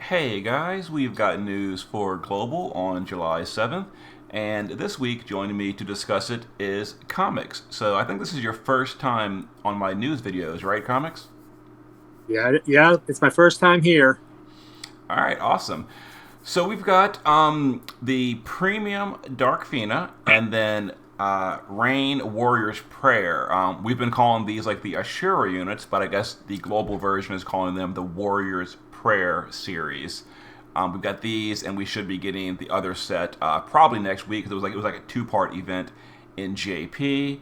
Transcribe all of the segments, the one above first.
Hey guys, we've got news for Global on July 7th, and this week joining me to discuss it is Comix. So I think this is your first time on my news videos, right, Comix? Yeah, it's my first time here. All right, awesome. So we've got the premium Dark Fina and then Rain Warrior's Prayer. We've been calling these like the Asura units, but I guess the global version is calling them the Warrior's Prayer series. We've got these, and we should be getting the other set probably next week because it was like a two-part event in JP.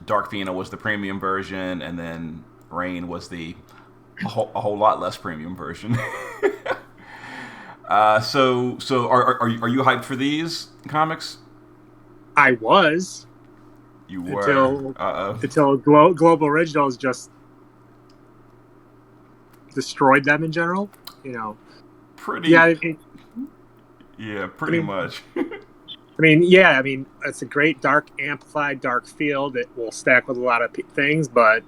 Dark Fina was the premium version, and then Rain was the a whole lot less premium version. So are you hyped for these comics? I was You were. until Uh oh. Global Originals just destroyed them in general. You know, yeah. Pretty. Yeah, I pretty mean, much. yeah. I mean, it's a great dark amplified dark field that will stack with a lot of things, but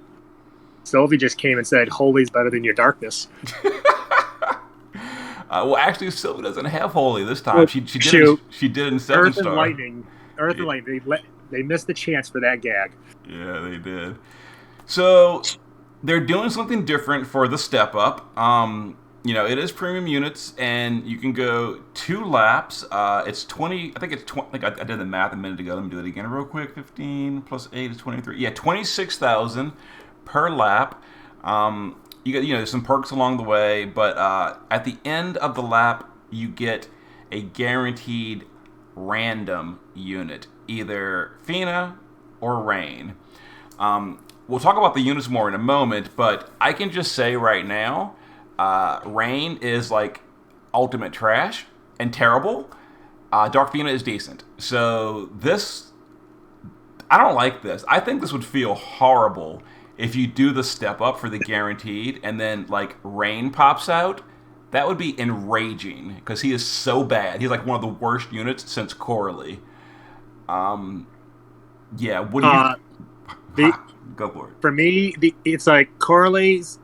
Sylvie just came and said, "Holy's better than your darkness." Well, actually, Sylvie doesn't have Holy this time. Well, She did shoot, she did in Seven Earth and Star. Lightning, Earth and Yeah, Lightning. They missed the chance for that gag. yeah, they did. So they're doing something different for the step up. It is premium units, and you can go 2 laps. It's 20. I think it's 20. Like I did the math a minute ago. Let me do it again real quick. 15 plus 8 is 23. Yeah, 26,000 per lap. You get there's some perks along the way, but at the end of the lap, you get a guaranteed random unit, either Fina or Rain. We'll talk about the units more in a moment, but I can just say right now, Rain is like ultimate trash and terrible. Dark Fina is decent. So I don't like this. I think this would feel horrible if you do the step up for the guaranteed and then like Rain pops out. That would be enraging because he is so bad. He's like one of the worst units since Coralie. Yeah, what do you Uh, the go for it? For me, it's like Corley's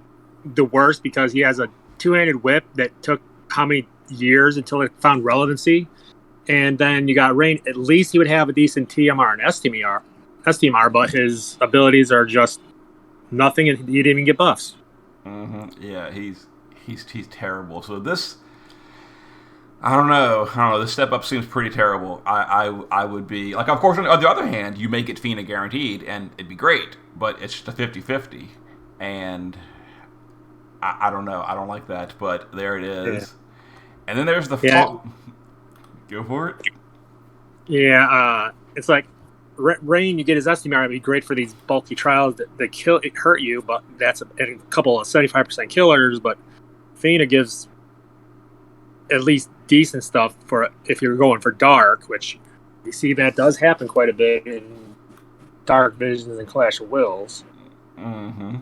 the worst because he has a two-handed whip that took how many years until it found relevancy, and then you got Rain. At least he would have a decent TMR and STMR, but his abilities are just nothing, and he didn't even get buffs. Yeah, he's terrible. So this, I don't know. I don't know. The step up seems pretty terrible. I would be like, of course, on the other hand, you make it Fina guaranteed, and it'd be great, but it's just a 50-50, and I don't know. I don't like that, but there it Yeah, is. And then there's the yeah, fall. Go for it. yeah. It's like Rain. You get his STMR, it'd be great for these bulky trials that kill it hurt you, but that's a couple of 75% killers. But Fina gives at least decent stuff for if you're going for dark, which you see that does happen quite a bit in Dark Visions and Clash of Wills. Mm-hmm.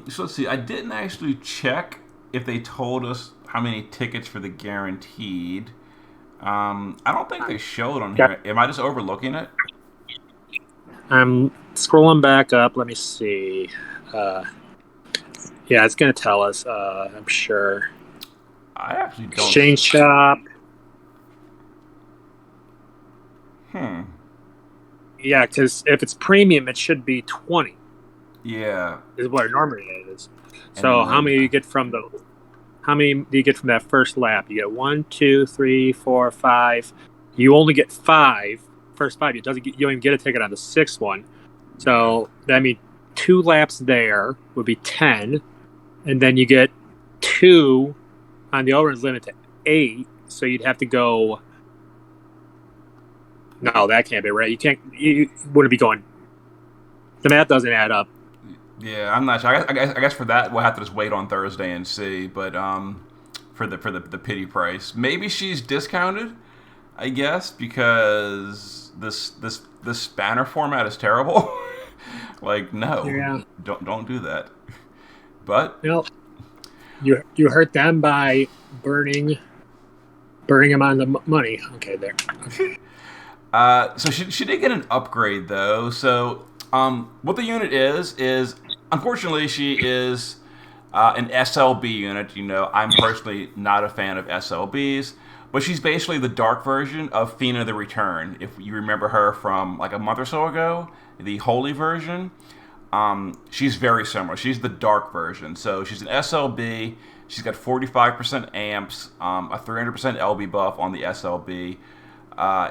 So let's see. I didn't actually check if they told us how many tickets for the guaranteed. I don't think they showed on Got- here. Am I just overlooking it? I'm scrolling back up. Let me see. Uh, yeah, it's going to tell us. I'm sure. I actually don't. Exchange shop. Hmm. Yeah, because if it's premium, it should be 20. Yeah. Is what it normally is. And then So how many do you get from the? How many do you get from that first lap? You get one, two, three, four, five. You only get five. First five. It doesn't. You don't even get a ticket on the sixth one. yeah. So that means 2 laps there would be 10, and then you get two on the overruns limit to 8. So you'd have to go. No, that can't be right. You can't. You wouldn't be going. The math doesn't add up. Yeah, I'm not sure. I guess for that we'll have to just wait on Thursday and see. But for the pity price, maybe she's discounted. I guess because this banner format is terrible. Like no, Yeah. don't do that. But Well, you hurt them by burning them on the money. Okay, there. so she did get an upgrade though. So what the unit is unfortunately she is An SLB unit, I'm personally not a fan of SLBs, but she's basically the dark version of Fina the Return. If you remember her from like a month or so ago, the holy version, she's very similar. She's the dark version. So she's an SLB. She's got 45% amps, a 300% LB buff on the SLB.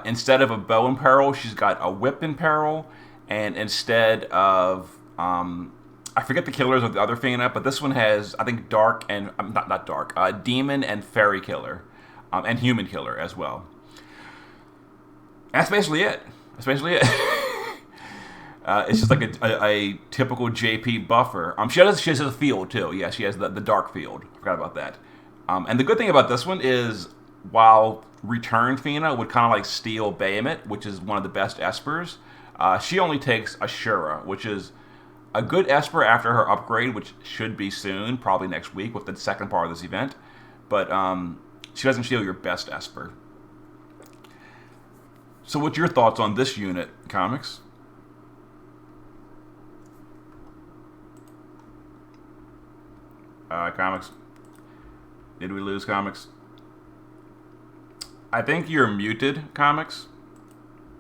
Instead of a bow and peril, she's got a whip and peril, and instead of I forget the killers of the other Fina, but this one has, I think, dark and not dark, demon and fairy killer, and human killer as well. That's basically it. It's just like a typical JP buffer. She has a field too. Yeah, she has the dark field. I forgot about that. And the good thing about this one is, while Return Fina would kind of like steal Bahamut, which is one of the best espers, she only takes Asura, which is a good esper after her upgrade, which should be soon, probably next week with the second part of this event. But she doesn't steal your best esper. So what's your thoughts on this unit, Comix? Comix. Did we lose Comix? I think you're muted, Comix.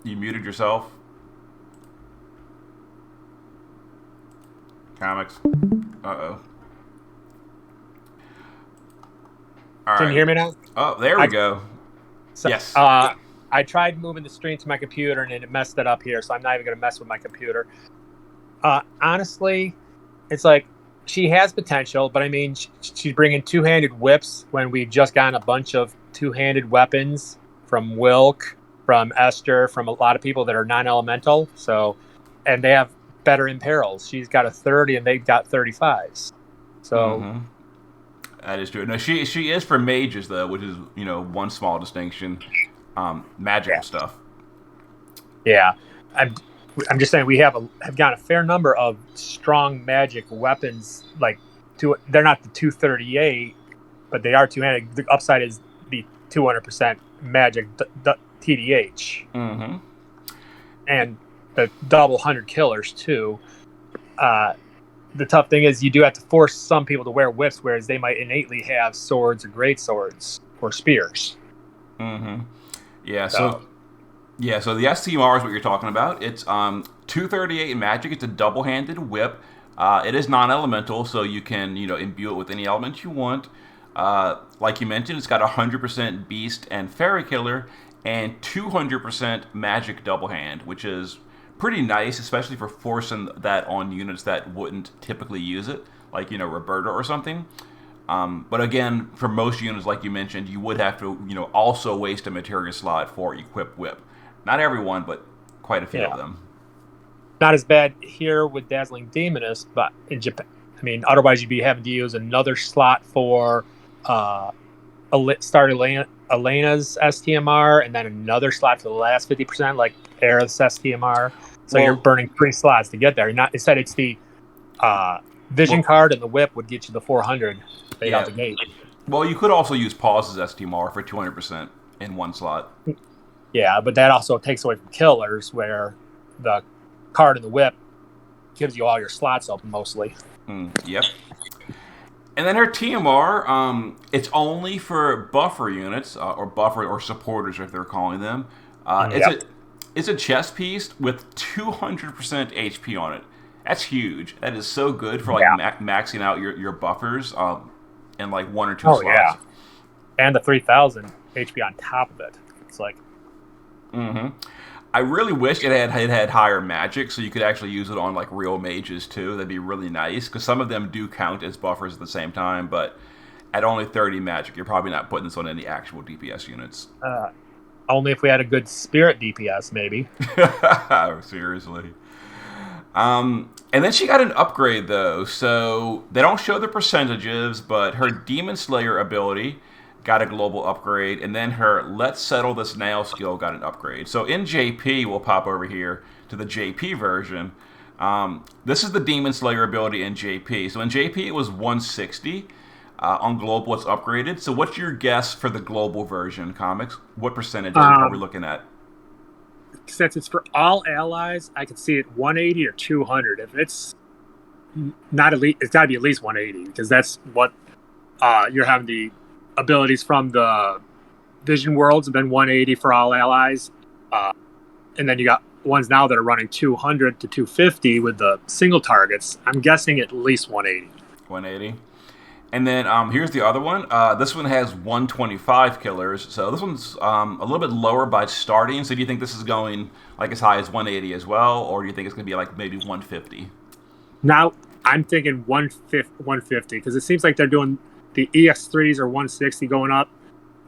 You muted yourself. Comix. Uh-oh. All Can right. you hear me now? Oh, there we go. So, Yes. I tried moving the stream to my computer and it messed it up here, so I'm not even going to mess with my computer. Honestly, it's like she has potential, but I mean, she's bringing two-handed whips when we've just gotten a bunch of two-handed weapons from Wilk, from Esther, from a lot of people that are non-elemental. So, and they have better imperils. She's got a 30 and they've got 35s. So that is true. No, she is for mages though, which is one small distinction. Magical stuff. Yeah, I'm just saying we have got a fair number of strong magic weapons. Like they're not the 238, but they are two-handed. The upside is the 200% magic TDH, and the double 100 killers too. The tough thing is you do have to force some people to wear whips, whereas they might innately have swords or great swords or spears. Yeah. So the STMR is what you're talking about. It's 238 in magic. It's a double-handed whip. It is non-elemental, so you can imbue it with any element you want. Like you mentioned, it's got 100% beast and fairy killer and 200% magic double hand, which is pretty nice, especially for forcing that on units that wouldn't typically use it, like Roberta or something. But again, for most units, like you mentioned, you would have to also waste a materia slot for equip whip. Not everyone, but quite a few of them. Not as bad here with Dazzling Demoness, but in Japan, I mean, otherwise you'd be having to use another slot for start Elena's STMR, and then another slot for the last 50%, like Aerith's STMR. So you're burning 3 slots to get there. Instead, it's the vision card and the whip would get you the 400 right out the gate. Well, you could also use Pause's STMR for 200% in one slot. Yeah, but that also takes away from killers, where the card and the whip gives you all your slots open mostly. Yep. And then her TMR, it's only for buffer units, or buffer or supporters, if they're calling them. It's a chess piece with 200% HP on it. That's huge. That is so good for maxing out your buffers in like 1 or 2 slots. Yeah. And the 3,000 HP on top of it. It's like... I really wish it had higher magic, so you could actually use it on like real mages too. That'd be really nice, because some of them do count as buffers at the same time. But at only 30 magic, you're probably not putting this on any actual DPS units. Only if we had a good spirit DPS, maybe. Seriously. And then she got an upgrade though, so they don't show the percentages, but her Demon Slayer ability got a global upgrade, and then her Let's Settle This Now skill got an upgrade. So in JP, we'll pop over here to the JP version. This is the Demon Slayer ability in JP. So in JP, it was 160. On global, it's upgraded. So what's your guess for the global version, Comix? What percentage are we looking at? Since it's for all allies, I could see it 180 or 200. If it's not at least. It's got to be at least 180 because that's what you're having the abilities from the Vision Worlds have been 180 for all allies, and then you got ones now that are running 200 to 250 with the single targets. I'm guessing at least 180. 180. And then here's the other one. This one has 125 killers, so this one's a little bit lower by starting. So do you think this is going like as high as 180 as well, or do you think it's going to be like maybe 150? Now I'm thinking 150 because it seems like they're doing the EX3s or 160 going up.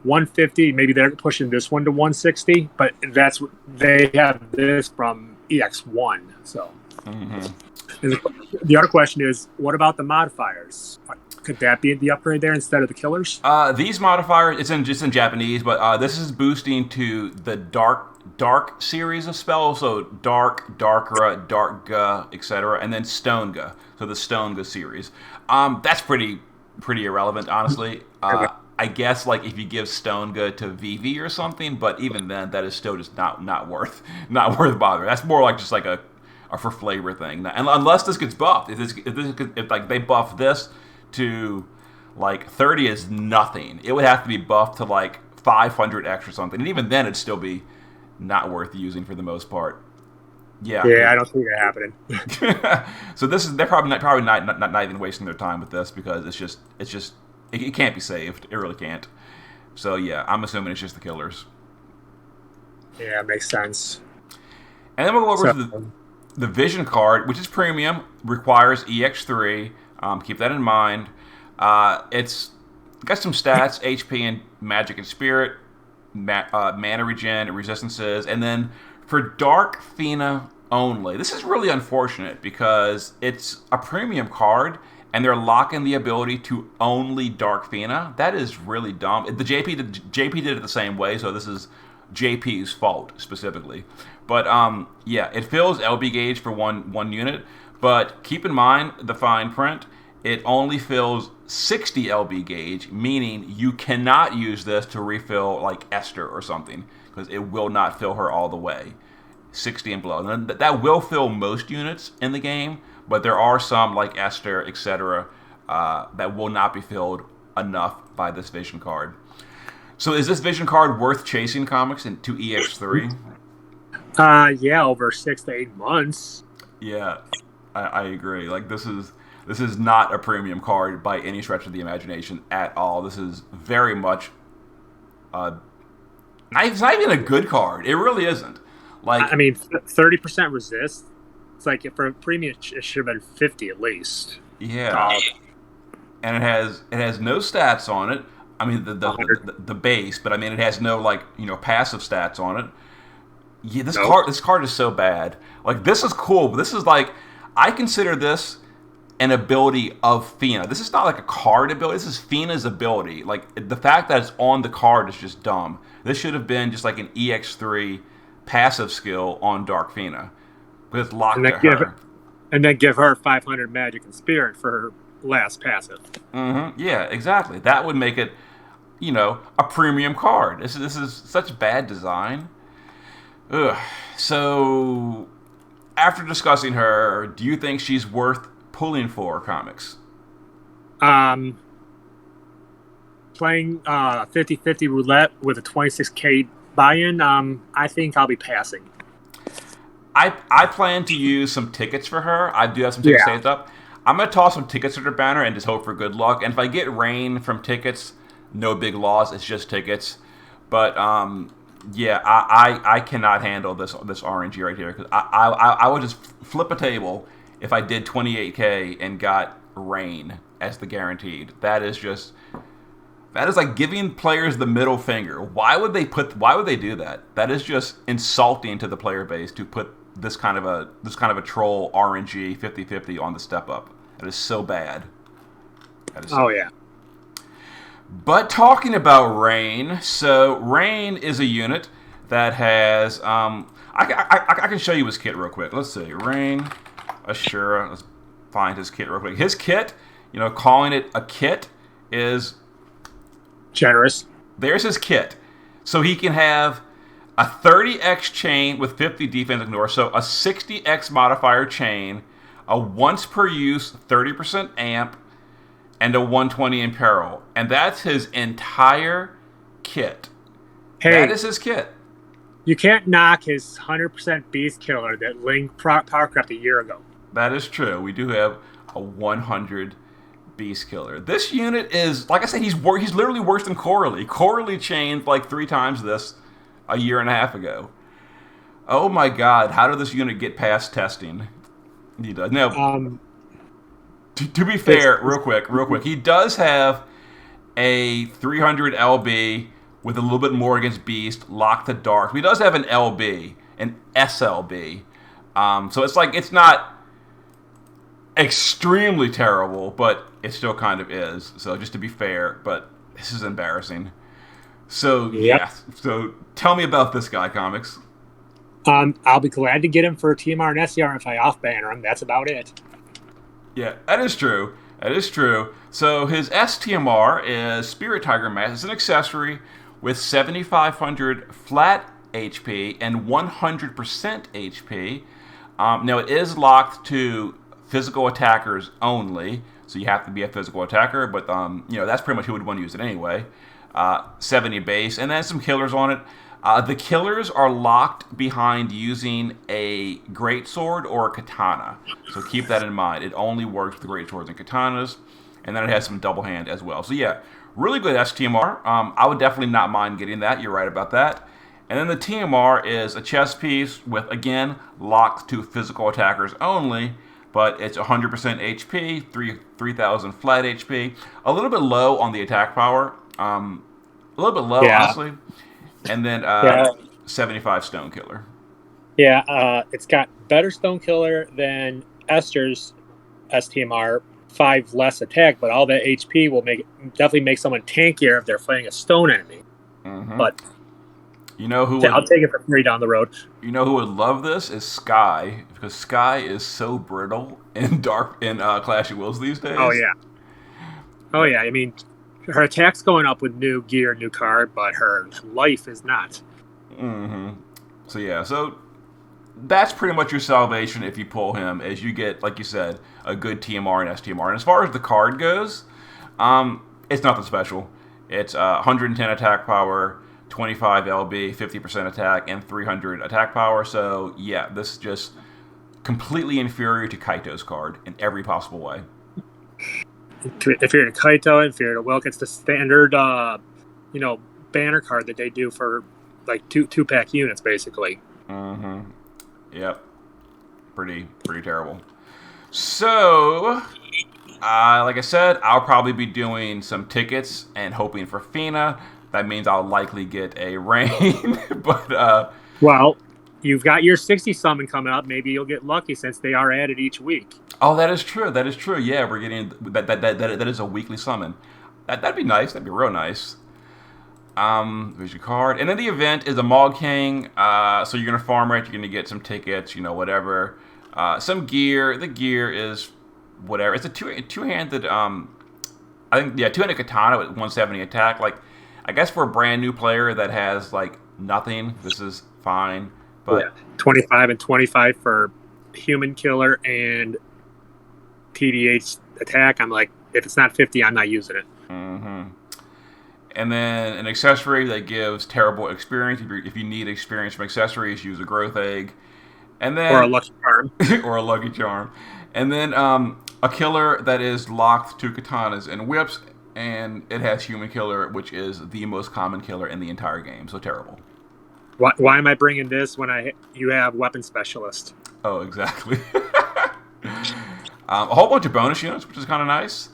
150, maybe they're pushing this one to 160, but that's they have this from EX1. So the other question is, what about the modifiers? Could that be the upgrade there instead of the killers? These modifiers, it's just in Japanese, but this is boosting to the dark series of spells. So dark, darkra, darkga, etc., and then stonega. So the stonega series. That's pretty irrelevant, honestly. I guess like if you give stonega to Vivi or something, but even then, that is still just not worth bothering. That's more like just like a for flavor thing. And unless this gets buffed, if like they buff this to like 30 is nothing. It would have to be buffed to like 500x or something, and even then it'd still be not worth using for the most part. Yeah, I don't see it happening. So they're probably not even wasting their time with this because it can't be saved. It really can't. So yeah, I'm assuming it's just the killers. Yeah, it makes sense. And then we'll go over to the Vision card, which is premium, requires EX3. Keep that in mind. It's got some stats, HP and magic and spirit, mana regen, resistances, and then for Dark Fina only. This is really unfortunate because it's a premium card, and they're locking the ability to only Dark Fina. That is really dumb. The JP did it the same way, so this is JP's fault specifically. But yeah, it fills LB gauge for one unit, but keep in mind the fine print. It only fills 60 LB gauge, meaning you cannot use this to refill like Esther or something, because it will not fill her all the way. 60 and below. And that will fill most units in the game, but there are some like Esther, etc., that will not be filled enough by this Vision card. So is this Vision card worth chasing Comix into EX3? Yeah, over 6 to 8 months. Yeah, I agree. Like this is not a premium card by any stretch of the imagination at all. This is very much it's not even a good card. It really isn't. Like, I mean, 30% resist. It's like for a premium, it should have been 50 at least. Yeah, and it has no stats on it. I mean the base, but I mean it has no like passive stats on it. Yeah, this card is so bad. Like this is cool, but this is like I consider this an ability of Fina. This is not like a card ability. This is Fina's ability. Like the fact that it's on the card is just dumb. This should have been just like an EX3 passive skill on Dark Fina, but it's locked to her. And then give her 500 magic and spirit for her last passive. Mm-hmm. Yeah, exactly. That would make it, a premium card. This is such bad design. Ugh. So, after discussing her, do you think she's worth pulling for Comix? Playing 50-50 roulette with a 26k buy-in, I think I'll be passing. I plan to use some tickets for her. I do have some tickets saved up. I'm going to toss some tickets at her banner and just hope for good luck. And if I get rain from tickets, no big loss. It's just tickets. But, yeah, I cannot handle this RNG right here. Because I would just flip a table if I did 28k and got rain as the guaranteed. That is like giving players the middle finger. Why would they do that? That is just insulting to the player base to put this kind of a troll RNG 50-50 on the step up. That is so bad. Yeah. But talking about Rain, so Rain is a unit that has I can show you his kit real quick. Let's see. Rain, Asura. Let's find his kit real quick. His kit, calling it a kit is generous. There's his kit. So he can have a 30x chain with 50 defense ignore, so a 60x modifier chain, a once per use 30% amp, and a 120 in peril. And that's his entire kit. That Hey, is his kit. you can't knock his 100% beast killer that Ling powercraft a year ago. That is true. We do have a 100 beast killer. This unit is, like I said, he's literally worse than Coralie. Coralie chained like 3 times this a year and a half ago. Oh my god, how did this unit get past testing? He does. Now, Um, to be fair, real quick, he does have a 300 LB with a little bit more against Beast, Lock the Dark. He does have an LB, an SLB. So it's not extremely terrible, but it still kind of is. So just to be fair, but this is embarrassing. So yep. yeah. So tell me about this guy, Comix. I'll be glad to get him for TMR and SCR if I off banner him. That's about it. Yeah, that is true. That is true. So his STMR is Spirit Tiger Mask. It's an accessory with 7,500 flat HP and 100% HP. Now it is locked to physical attackers only, so you have to be a physical attacker. But that's pretty much who would want to use it anyway. 70 base, and then some killers on it. The killers are locked behind using a greatsword or a katana. So keep that in mind. It only works with greatswords and katanas. And then it has some double hand as well. So yeah, really good STMR. I would definitely not mind getting that. You're right about that. And then the TMR is a chess piece with, again, locked to physical attackers only. But it's 100% HP, 3,000 flat HP. A little bit low on the attack power. A little bit low, Yeah. honestly. And then Yeah. 75 Stone Killer. Yeah, it's got better Stone Killer than Esther's STMR, 5 less attack, but all that HP will definitely make someone tankier if they're fighting a stone enemy. Mm-hmm. But you know who I'll take it for free down the road. You know who would love this is Sky, because Sky is so brittle in Clash of Wills these days. Oh yeah. I mean, her attack's going up with new gear, new card, but her life is not. Mm-hmm. So yeah, so that's pretty much your salvation if you pull him, as you get, like you said, a good TMR and STMR. And as far as the card goes, it's nothing special. It's 110 attack power, 25 LB, 50% attack, and 300 attack power. So yeah, this is just completely inferior to Kaito's card in every possible way. Inferior to Kaito, inferior to Wilk. It's the standard, banner card that they do for like two pack units, basically. Mm-hmm. Yep. Pretty terrible. So, like I said, I'll probably be doing some tickets and hoping for Fina. That means I'll likely get a rain. But well, you've got your 60 summon coming up. Maybe you'll get lucky since they are added each week. Oh, that is true. That is true. Yeah, we're getting that is a weekly summon. That'd be nice. That'd be real nice. There's your card, and then the event is a Mog King. So you're gonna farm it. You're gonna get some tickets. Whatever. Some gear. The gear is whatever. It's a two-handed. Two-handed katana with 170 attack. Like, I guess for a brand new player that has like nothing, this is fine. But 25 and 25 for human killer and TDH attack. I'm like, if it's not 50, I'm not using it. Mm-hmm. And then an accessory that gives terrible experience. If you need experience from accessories, use a growth egg. And then, or a lucky charm. or a lucky charm. And then a killer that is locked to katanas and whips, and it has human killer, which is the most common killer in the entire game. So terrible. Why am I bringing this when you have weapon specialist? Oh, exactly. A whole bunch of bonus units, which is kind of nice.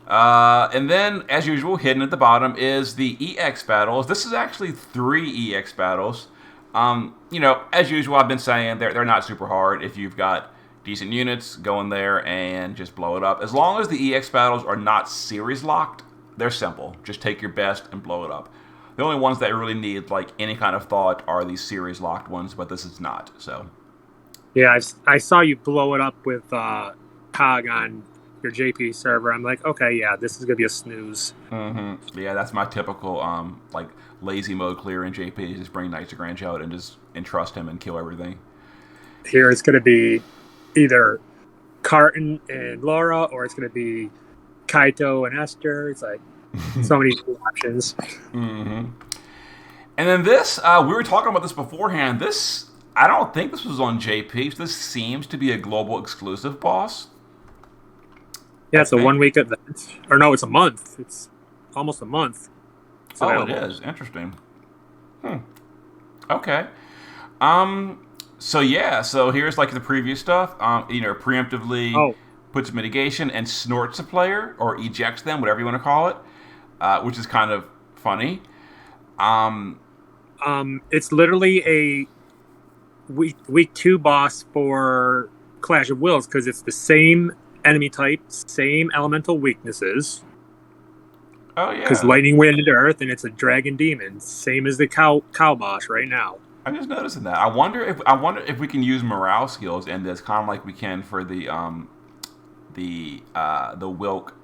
And then, as usual, hidden at the bottom is the EX battles. This is actually 3 EX battles. As usual, I've been saying they're not super hard. If you've got decent units, go in there and just blow it up. As long as the EX battles are not series locked, they're simple. Just take your best and blow it up. The only ones that really need like any kind of thought are these series locked ones, but this is not. So, yeah, I saw you blow it up with Cog on your JP server. I'm like, okay, yeah, this is gonna be a snooze. Mm-hmm. Yeah, that's my typical lazy mode clear in JP. Just bring Knights of Grand out and just entrust him and kill everything. Here it's gonna be either Carton and Laura, or it's going to be Kaito and Esther. It's like so many options. Mm-hmm. And then this, we were talking about this beforehand. This, I don't think this was on JP. This seems to be a global exclusive, boss. Yeah, it's a 1 week event. Or no, it's a month. It's almost a month. Oh, it is. Interesting. Okay. So yeah, so here's like the preview stuff. Preemptively puts mitigation and snorts a player or ejects them, whatever you want to call it, which is kind of funny. It's literally a week 2 boss for Clash of Wills because it's the same enemy type, same elemental weaknesses. Oh yeah, because lightning, wind, and earth, and it's a dragon demon, same as the cow boss right now. I'm just noticing that. I wonder if we can use morale skills in this, kind of like we can for the Wilk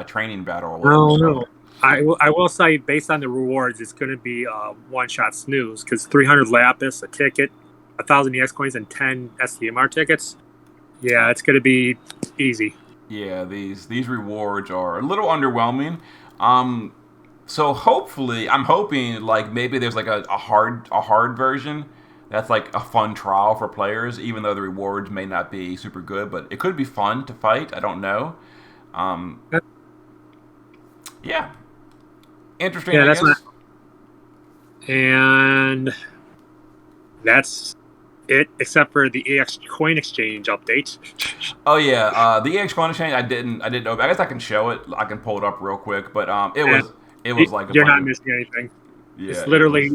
training battle. No. I will say, based on the rewards, it's going to be one-shot snooze because 300 lapis, a ticket, 1,000 EX coins, and 10 SDMR tickets. Yeah, it's going to be easy. Yeah, these rewards are a little underwhelming. So hopefully, I'm hoping like maybe there's like a hard version that's like a fun trial for players, even though the rewards may not be super good, but it could be fun to fight. I don't know. Yeah. Interesting. Yeah, and that's it, except for the EX coin exchange update. Oh yeah, the EX coin exchange. I didn't know. I guess I can show it. I can pull it up real quick. But it was like you're not missing anything. Yeah, it's literally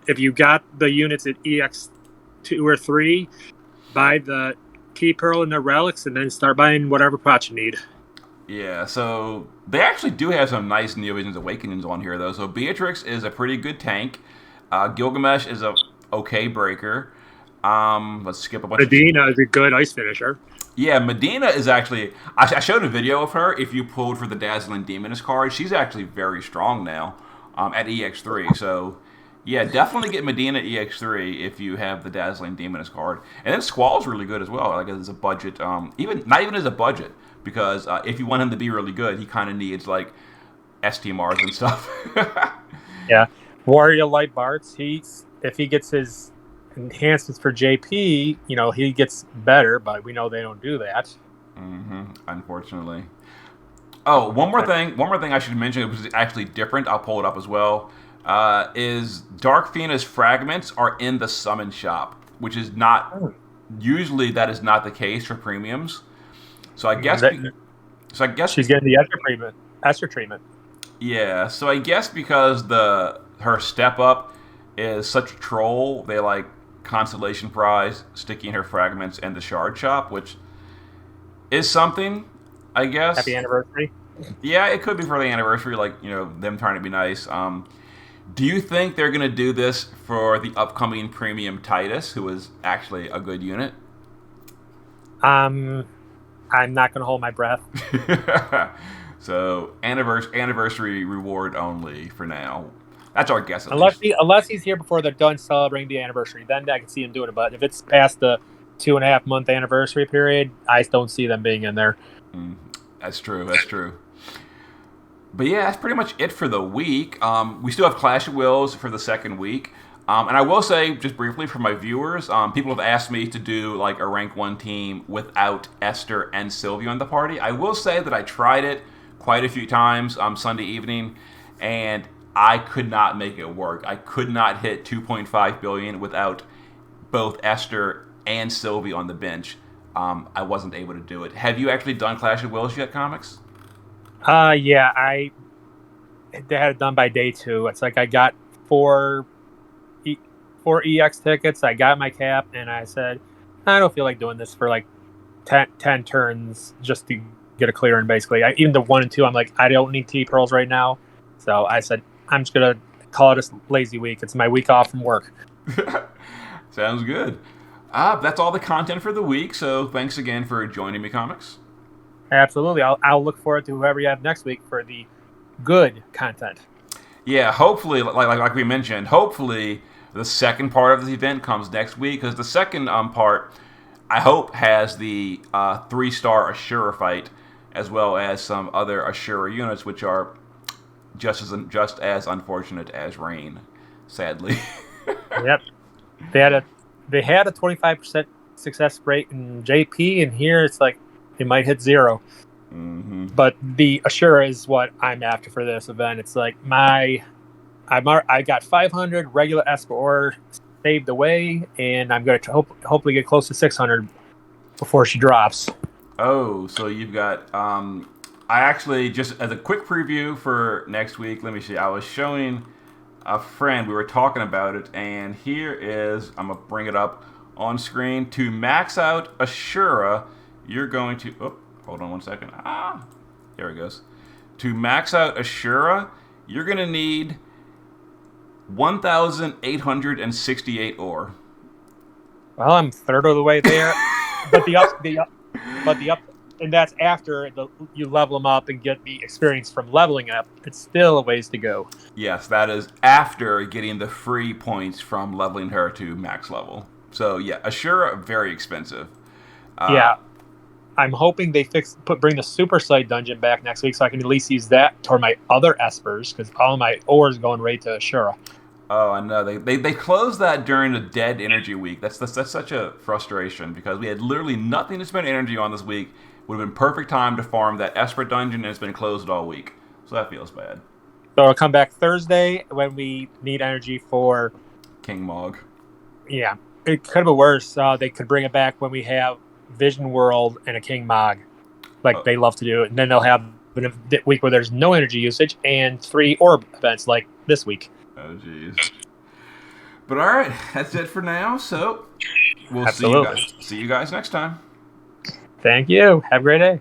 if you got the units at EX 2 or 3, buy the key pearl and the relics, and then start buying whatever pot you need. Yeah, so they actually do have some nice Neovision's Awakenings on here, though. So Beatrix is a pretty good tank. Gilgamesh is a okay breaker. Let's skip a bunch. Medina is a good ice finisher. Yeah, Medina is actually... I showed a video of her. If you pulled for the Dazzling Demoness card, she's actually very strong now at EX3. So, yeah, definitely get Medina EX3 if you have the Dazzling Demoness card. And then Squall's really good as well. Like, as a budget... not even as a budget. Because if you want him to be really good, he kind of needs, like, STMRs and stuff. Yeah. Warrior Light Barts, if he gets his enhancements for JP, he gets better, but we know they don't do that. Unfortunately. Oh, one more thing I should mention, which is actually different, I'll pull it up as well, is Dark Fina's fragments are in the summon shop, which is not... Usually that is not the case for premiums. So I guess she's getting the extra treatment. Yeah, so I guess because her step up is such a troll, they like consolation prize sticking her fragments in the shard shop, which is something, I guess. Happy anniversary. Yeah, it could be for the anniversary, like them trying to be nice. Do you think they're gonna do this for the upcoming premium Titus, who is actually a good unit? I'm not going to hold my breath. So anniversary reward only for now. That's our guess. Unless he's here before they're done celebrating the anniversary, then I can see him doing it. But if it's past the 2.5 month anniversary period, I don't see them being in there. That's true. But yeah, that's pretty much it for the week. We still have Clash of Wills for the second week. And I will say, just briefly for my viewers, people have asked me to do like a rank 1 team without Esther and Sylvia on the party. I will say that I tried it quite a few times Sunday evening, and I could not make it work. I could not hit 2.5 billion without both Esther and Sylvie on the bench. I wasn't able to do it. Have you actually done Clash of Wills yet, Comix? Yeah, they had it done by day 2. It's like I got 4 EX tickets. I got my cap, and I said, I don't feel like doing this for like 10 turns just to get a clear. And basically, even the 1 and 2, I'm like, I don't need T-Pearls right now. So I said, I'm just going to call it a lazy week. It's my week off from work. Sounds good. That's all the content for the week, so thanks again for joining me, Comix. Absolutely. I'll look forward to whoever you have next week for the good content. Yeah, hopefully, like we mentioned, hopefully the second part of the event comes next week, because the second part, I hope has the 3-star Asura fight, as well as some other Asura units, which are just as unfortunate as Rain, sadly. Yep. They had a 25% success rate in JP, and here it's like it might hit 0. Mm-hmm. But the Asura is what I'm after for this event. It's like I got 500 regular Esper ore saved away, and I'm going to hopefully get close to 600 before she drops. Oh, so you've got. I actually, just as a quick preview for next week, let me see. I was showing a friend, we were talking about it, and here is. I'm going to bring it up on screen. To max out Asura, you're going to. Oh, hold on one second. There it goes. To max out Asura, you're going to need 1,868 ore. Well, I'm third of the way there, but the up, and that's after you level them up and get the experience from leveling up. It's still a ways to go. Yes, that is after getting the free points from leveling her to max level. So yeah, Asura very expensive. Yeah, I'm hoping they bring the super site dungeon back next week, so I can at least use that toward my other espers, because all my ore is going right to Asura. Oh, I know. They closed that during the dead energy week. That's such a frustration, because we had literally nothing to spend energy on this week. Would have been perfect time to farm that Esper dungeon, and it's been closed all week. So that feels bad. So I'll come back Thursday when we need energy for King Mog. Yeah, it could have been worse. They could bring it back when we have Vision World and a King Mog, like they love to do. And then they'll have a week where there's no energy usage and 3 orb events like this week. Oh, jeez. But all right, that's it for now. So we'll see you guys next time. Thank you. Have a great day.